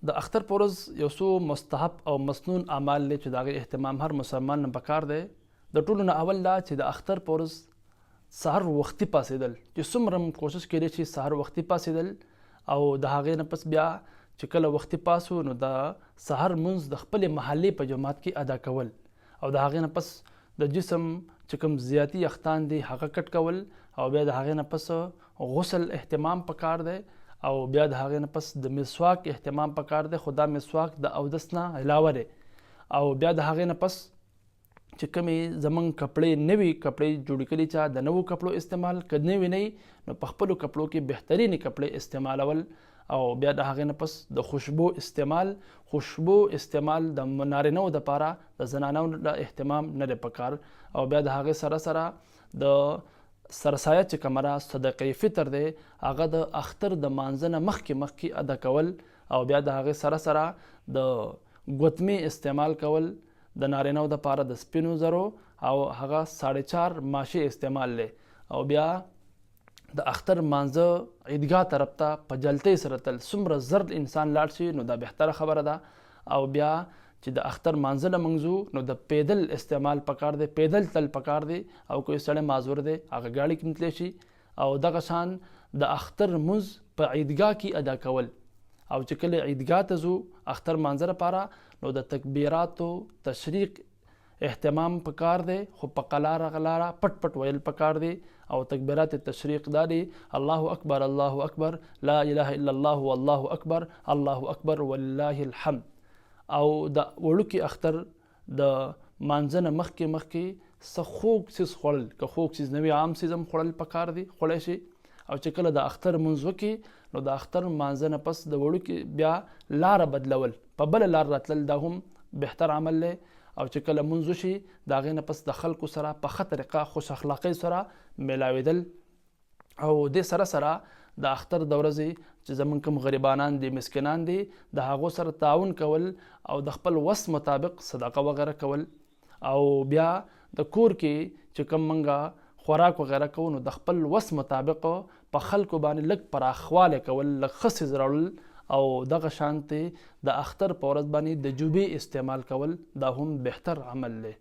د اختر په ورځ یو څو مستحب او مسنون اعمال دی چې د هغې اهتمام هر مسلمان نه پکار دی. د ټولو نه اول دا چې د اختر په ورځ سحر وختي پاڅېدل، چې څومره هم کوشش کوي چې سحر وختي پاڅېدل او د هغې نه پس بیا چې کله وختي پاسو نو د سحر لمونځ د خپلې محلې په جماعت کې ادا کول او د هغې نه پس د جسم چې کوم زیاتي یختان دي هغه کټ کول او بیا د هغې نه پس غسل اهتمام پکار دی او بیا د هغې نه پس د مسواک اهتمام پکار دی، خو دا مسواک د اودس نه علاوه دی. او بیا د هغې نه پس چې کومې زمونږ کپړې نوي کپړې جوړې کړي چا د نوو کپړو استعمال که نوي نه نو په خپلو کپړو کې بهترینې کپړې استعمالول او بیا د هغې نه پس د خوشبو استعمال د نارینهو دپاره د زنانو د اهتمام نه دی پکار. او بیا د هغې سره سره د سرسایه چې کومه ده صدقې فطر دی هغه د اختر د مانځه نه مخکې ادا کول او بیا د هغې سره سره د ګوتمې استعمال کول د نارینهو دپاره د سپینو زرو او هغه 4.5 ماشې استعمال دی. او بیا د اختر مانځه عیدګاه طرف ته په جلتۍ سره تل څومره زر انسان لاړ شي نو دا بهتره خبره ده. او بیا چې د اختر مانځه لمنځو نو د پیدل استعمال پکار دی، پیدل تل پکار دی او کوئی سړی معذور دی هغه ګاډي کې تللی شي. او دغه شان د اختر لمونځ په عیدګاه کې ادا کول او چې کله عیدګاه ته ځو اختر مانځه لپاره نو د تکبیراتو تشریق اهتمام پکار دی، خو په قلاره غلاره پټ ویل پکار دی. او تکبیرات تشریق دا دی الله اکبر الله اکبر لا اله الا الله والله اکبر الله اکبر ولله الحمد. او د وړوکي اختر د مانځه نه مخکې څه خوږ څیز خوړل، که خوږ څیز نه وي عام څیز هم خوړل پکار دی، خوړی شي. او چې کله د اختر لمونځ وکړي نو د اختر مانځه نه پس د وړوکي بیا لاره بدلول، په بله لار راتلل دا هم بهتر عمل دی. او چې کله لمونځ وشي د هغې نه پس د خلکو سره په ښه طریقه خوش اخلاقۍ سره میلاوېدل او دې سره سره د اختر د ورځې چې زمونږ کوم غریبانان دي مسکینان دي د هغو سره تعاون کول او د خپل وس مطابق صدقه وغیره کول. او بیا د کور کې چې کوم منګه خوراک وغیره کوو نو د خپل وس مطابق په خلکو باندې لږ پراخوالی کول، لږ ښه څیز راوړل او دغه شانتې د اختر په ورځ باندې د جوبې استعمال کول دا هم بهتر عمل دی.